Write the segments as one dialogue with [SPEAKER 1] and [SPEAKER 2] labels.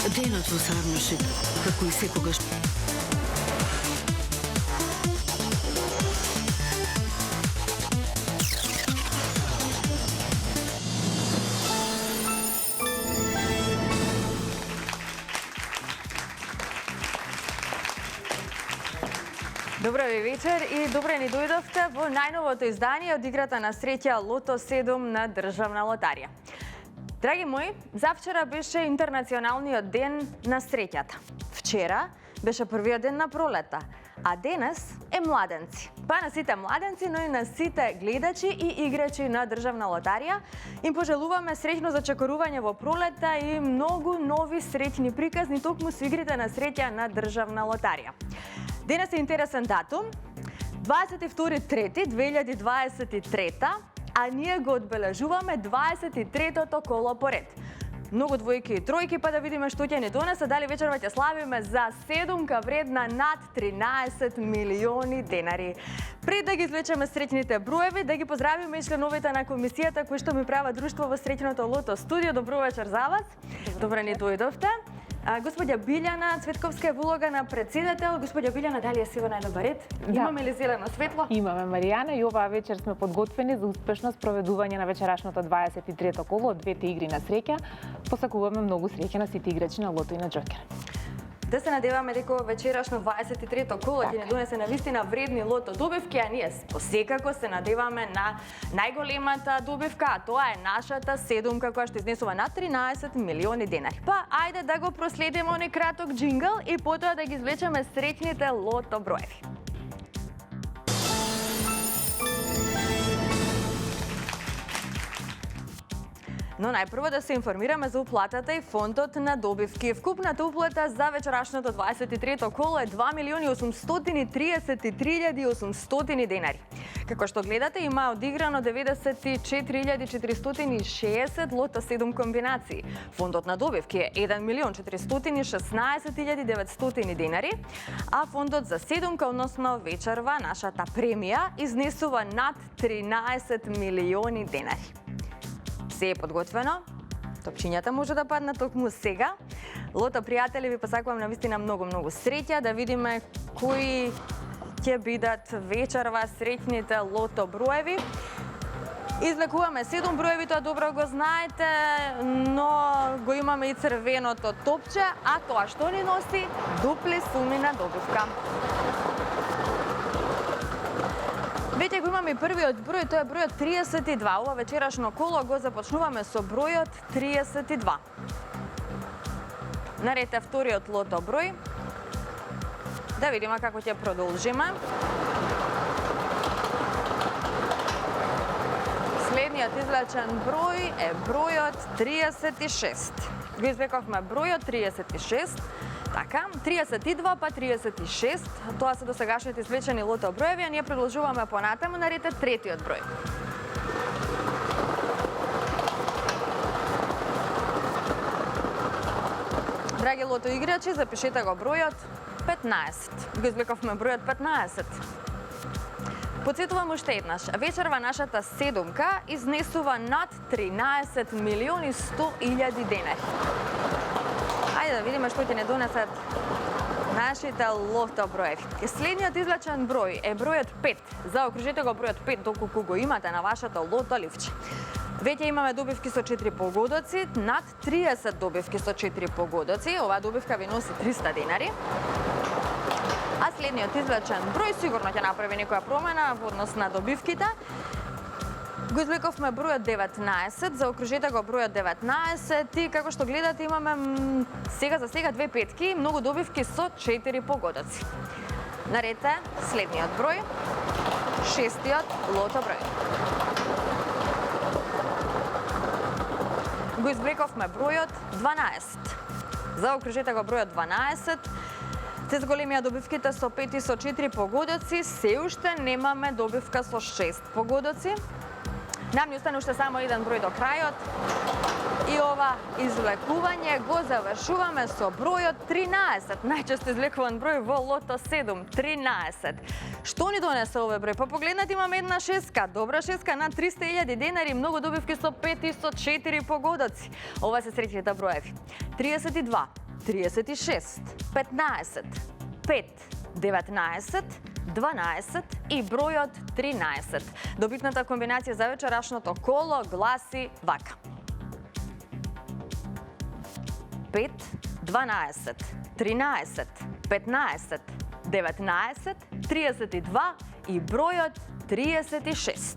[SPEAKER 1] Денот во Сарношип, како и секогаш.
[SPEAKER 2] Добро ви вечер и добре ни дојдовте во најновото издание од играта на среќа Лото 7 на Државна лотарија. Драги мои, завчера беше интернационалниот ден на среќата. Вчера беше првиот ден на пролета, а денес е младенци. Па на сите младенци, но и на сите гледачи и играчи на Државна лотарија им пожелуваме среќно зачекорување во пролета и многу нови среќни приказни токму со игрите на среќа на Државна лотарија. Денес е интересен датум, 22.3.2023, а ние го одбележуваме 23-тото коло поред. Многу двојки и тројки, па да видиме што ќе ни донесе, дали вечерва ќе славиме за седумка вредна над 13 милиони денари. Пред да ги извлечеме среќните броеви, да ги поздравиме и членовите на комисијата кои што ми прават друштво во среќното Лото студио. Добро вечер за вас. Добре ни дојдовте. Господја Билјана Цветковска е во улога на председател. Господја Билјана, дали е сева најдобар ред?
[SPEAKER 3] Да.
[SPEAKER 2] Имаме ли зелено светло?
[SPEAKER 3] Имаме, Маријана, и оваа вечер сме подготвени за успешно спроведување на вечерашното 23-то коло од двете игри на среќа. Посакуваме многу среќа на сите играчи на Лото и на Џокер.
[SPEAKER 2] Да се надеваме дека вечерашно 23-то коло ќе ни донесе навистина вредни лото добивки, а ние посекако се надеваме на најголемата добивка, а тоа е нашата седумка која што изнесува над 13 милиони денари. Па ајде да го проследиме оној краток џингл и потоа да ги извлечеме среќните лото броеви. Но најпрво да се информираме за уплатата и фондот на добивки. Вкупната уплата за вечерашното 23-то коло е 2.833.800 денари. Како што гледате, има одиграно 94.460 лото 7 комбинации. Фондот на добивки е 1.416.900 денари, а фондот за седумка, односно вечерва, нашата премија, изнесува над 13 милиони денари. Се е подготвено, топчињата може да паднат токму сега. Лото пријатели, ви посакувам навистина многу среќа, да видиме кои ќе бидат вечерва среќните лото броеви. Извлекуваме 7 броеви, тоа добро го знаете, но го имаме и црвеното топче, а тоа што ни носи? Дупли суми на добивка. Веќе го имаме и првиот број, тоа е бројот 32. Ова вечерашно коло го започнуваме со бројот 32. Наред е вториот лото број. Да видиме како ќе продолжиме. Следниот извлечен број е бројот 36. Го извлековме бројот 36. Така, 32 па 36, тоа се досегашните извлечени лото броеви, а ние продолжуваме понатаму, наред е третиот број. Драги лото играчи, запишете го бројот 15. Го извлековме бројот 15. Подсетувам уште еднаш, вечерва нашата седумка изнесува над 13 милиони 100.000 денари. Ајде да видиме што ќе не донесат нашите лото броеви. Следниот извлечен број е бројот 5. Заокружете го бројот 5 доколку го имате на вашето лото ливче. Веќе имаме добивки со 4 погодоци, над 30 добивки со 4 погодоци. Оваа добивка ви носи 300 денари. А следниот извлечен број сигурно ќе направи некоја промена во однос на добивките. Го извлековме бројот 19, заокружете го бројот 19 и како што гледате имаме сега за сега две петки, многу добивки со 4 погодоци. Наред е следниот број, шестиот лото број. Го извлековме бројот 12. Заокружете го бројот 12. Се зголемија добивките со 5 и со 4 погодоци, се уште немаме добивка со 6 погодоци. Нам ни остане уште само еден број до крајот. И ова извлекување го завршуваме со бројот 13. Најчесто извлекуван број во лото 7, 13. Што ни донесе овој број? Па погледнете, имаме една шеска, добра шеска на 300.000 денари, многу добивки со 5 и со 4 погодоци. Ова се среќните броеви. 32, 36, 15, 5, 19, 12 и бројот 13. Добитната комбинација за вечерашното коло гласи вака. 5, 12, 13, 15, 19, 32 и бројот 36.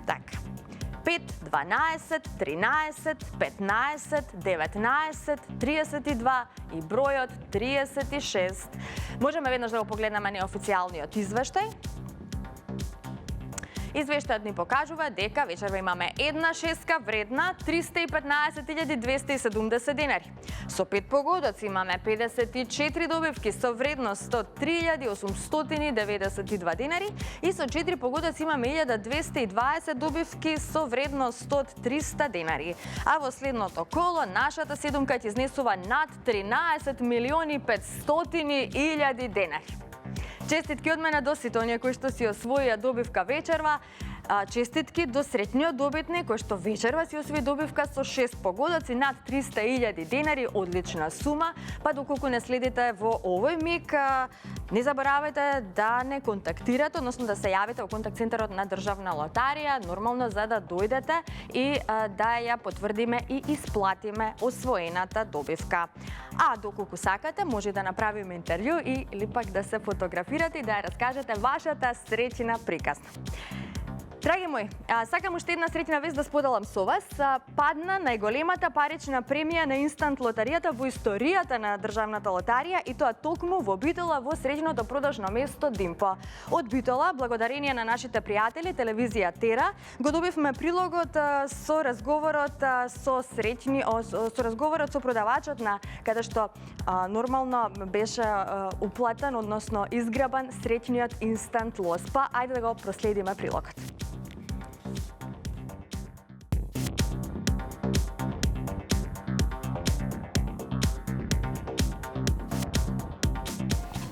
[SPEAKER 2] Така. 5, 12, 13, 15, 19, 32 и бројот 36. Можеме веднаш да го погледнеме неофицијалниот извештај. Извештајот ни покажува дека вечерва имаме една шеска вредна 315.270 денари. Со 5 погодоци имаме 54 добивки со вредност 103.892 денари и со 4 погодоци имаме 1220 добивки со вредност 300 денари. А во следното коло нашата седумка ќе изнесува над 13.500.000 денари. Честитки од мене до сите оние кои што си освоија добивка вечерва. Честитки до среќниот добитник кој што вечерва си освои добивка со 6 погодоци над 300.000 денари, одлична сума. Па доколку не следите во овој миг, не заборавајте да не контактирате, односно да се јавите во контакт центарот на Државна лотарија, нормално за да дојдете и да ја потврдиме и исплатиме освоената добивка. А доколку сакате, може да направиме интервју или пак да се фотографирате и да ја раскажете вашата среќна приказна. Драги мои, сакам уште една среќна вест да споделам со вас. Падна најголемата парична премија на инстант лотаријата во историјата на Државната лотарија и тоа токму во Битола во среќното продажно место Димпо. Од Битола, благодарение на нашите пријатели телевизија Тера, го добивме прилогот со разговорот со продавачот на каде што нормално беше уплатен, односно изграбан среќниот инстант лос. Па ајде да го проследиме прилогот.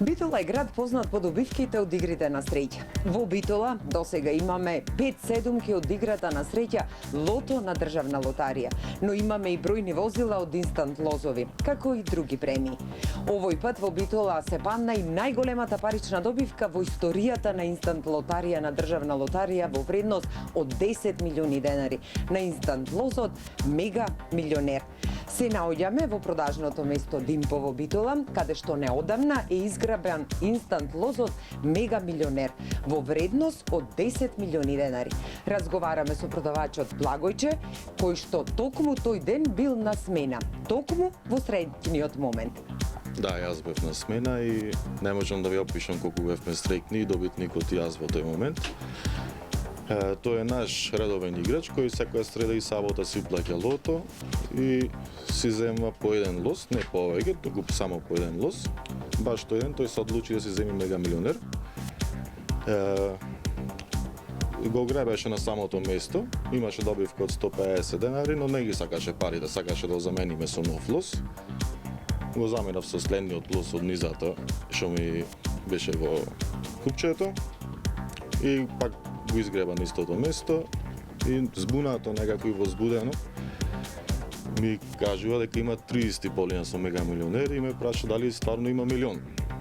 [SPEAKER 4] Битола е град познат по добивките од игрите на среќа. Во Битола досега имаме 5 седумки од играта на среќа Лото на Државна лотарија, но имаме и бројни возила од инстант лозови, како и други премии. Овој пат во Битола се падна и најголемата парична добивка во историјата на инстант лотарија на Државна лотарија во вредност од 10 милиони денари на инстант лозот Мега Милионер. Се наоѓаме во продажното место Димпо во Битола, каде што неодамна е изграбен инстант лозот Мега Милионер во вредност од 10 милиони денари. Разговараме со продавачот Благојче, кој што токму тој ден бил на смена, токму во среќниот момент.
[SPEAKER 5] Да, јас бев на смена и не можам да ви опишам колку бевме среќни и добитникот и јас во тој момент. Тој е наш редовен играч кој секоја среда и сабота си плаќа лото и си зема по еден лос, не повеќе, туку само по еден лос. Баш тој ден тој се одлучи да си земи Мега Милионер. Го гребеше на самото место, имаше добивка од 150 денари, но не ги сакаше парите, сакаше да замениме со нов лос. Го заменав со следниот лос од низата, што ми беше во купчето и пак го изгреба на истото место и збунато, некако и возбудено, ми кажува дека има 30 полиња со Мега Милионер и ме праша дали стварно има милион.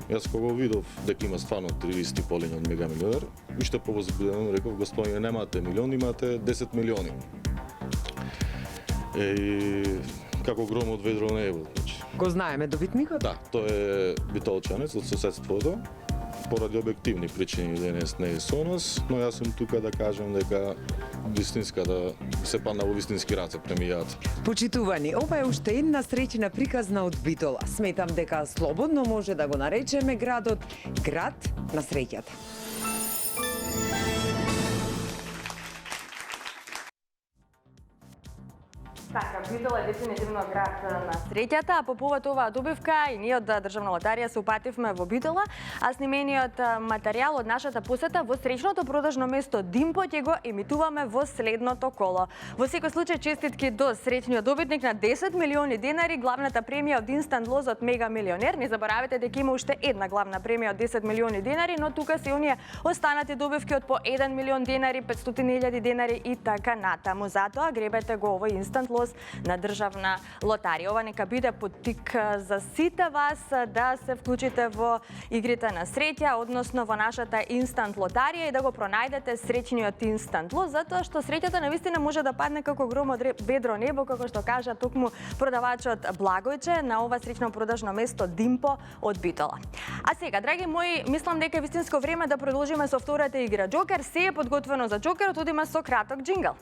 [SPEAKER 5] Јас кога видов дека има стварно 30 полиња од Мега Милионер, уште повозбудено реков: господине, немате милион, имате 10 милиони. И како гром од ведро небо.
[SPEAKER 4] Го знаеме добитникот?
[SPEAKER 5] Да, тој е битолчанец од соседството. Поради објективни причини денес не е со нас, но јас сум тука да кажам дека вистинска да се падна во вистински раце премијата.
[SPEAKER 4] Почитувани, ова е уште една среќна приказна од Битола. Сметам дека слободно може да го наречеме градот град на среќата.
[SPEAKER 2] Така, Битола е дефинитивно град на среќата, а по повод оваа добивка и ние од Државна лотарија се упативме во Битола, а снимениот материјал од нашата посета во среќното продажно место Димпо ќе го емитуваме во следното коло. Во секој случај честитки до среќниот добитник на 10 милиони денари, главната премија од инстант лозот Мега Милионер. Не заборавете дека има уште една главна премија од 10 милиони денари, но тука се оние останати добивки од по 1 милион денари, 500.000 денари и така натаму. Затоа гребете го овој инстант лоз лос на државна лотарија. Ова нека биде поттик за сите вас да се вклучите во игрите на среќа, односно во нашата инстант лотарија и да го пронајдете среќниот инстант лос, затоа што среќата навистина може да падне како гром од ведро небо, како што кажа токму продавачот Благојче на ова среќно продажно место Димпо од Битола. А сега, драги мои, мислам дека е вистинско време да продолжиме со втората игра Џокер. Се е подготвено за Џокерот, одиме со краток џингл.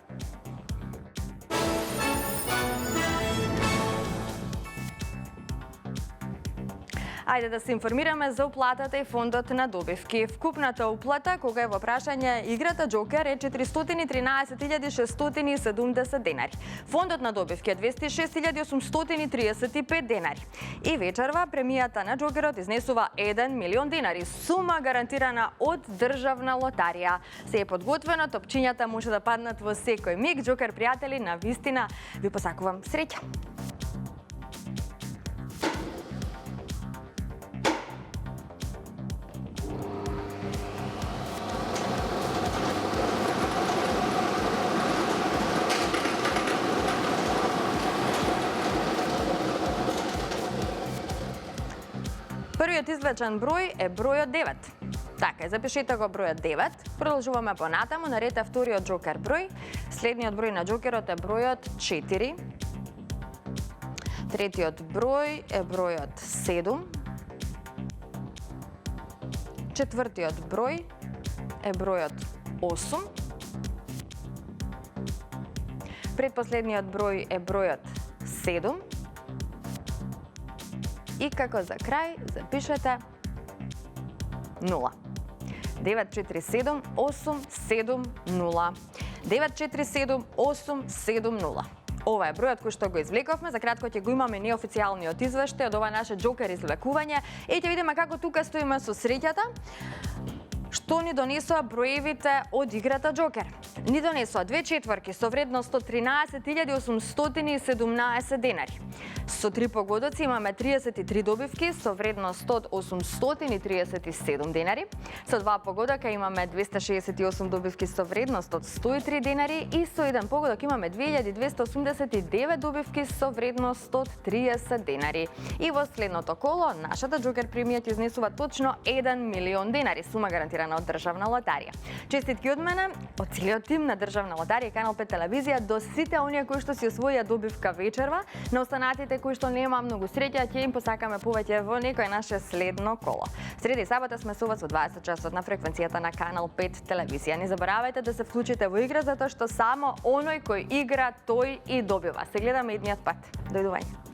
[SPEAKER 2] Ајде да се информираме за уплатата и фондот на добивки. Вкупната уплата, кога е во прашање играта Џокер, е 413.670 денари. Фондот на добивки е 206.835 денари. И вечерва премијата на Џокерот изнесува 1 милион денари, сума гарантирана од државна лотарија. Се е подготвено, топчињата може да паднат во секој миг. Џокер пријатели, на вистина ви посакувам среќа. Првиот извлечен број е бројот 9. Така, запишете го бројот 9. Продолжуваме понатаму, наред е вториот Џокер број. Следниот број на Џокерот е бројот 4. Третиот број е бројот 7. Четвртиот број е бројот 8. Предпоследниот број е бројот 7. И како за крај запишете 0. 947 870. 947 870. Ова е бројот кој што го извлековме. За кратко ќе го имаме неофицијалниот извештај од ова наше Џокер извлекување. И ќе видиме како тука стоиме со среќата. Што ни донесоа броевите од играта Џокер? Ни донесоа 2 четворки со вредност 113.817 денари. Со 3 погодоци имаме 33 добивки со вредност од 837 денари. Со 2 погодока имаме 268 добивки со вредност од 103 денари и со 1 погодок имаме 2289 добивки со вредност од 30 денари. И во следното коло нашата Џокер премија ќе изнесува точно 1 милион денари, сума гарантирана од државна лотарија. Честитки од мене, од целиот тим на државна лотарија и Канал 5 телевизија до сите оние кои што си освоија добивка вечерва, на останатите кои што нема многу среќа, ќе им посакаме повеќе во некој наше следно коло. Среда и сабота сме со вас во 20 часот на фреквенцијата на Канал 5 телевизија. Не заборавајте да се вклучите во игра, затоа што само оној кој игра, тој и добива. Се гледаме идниот пат. Дојдување.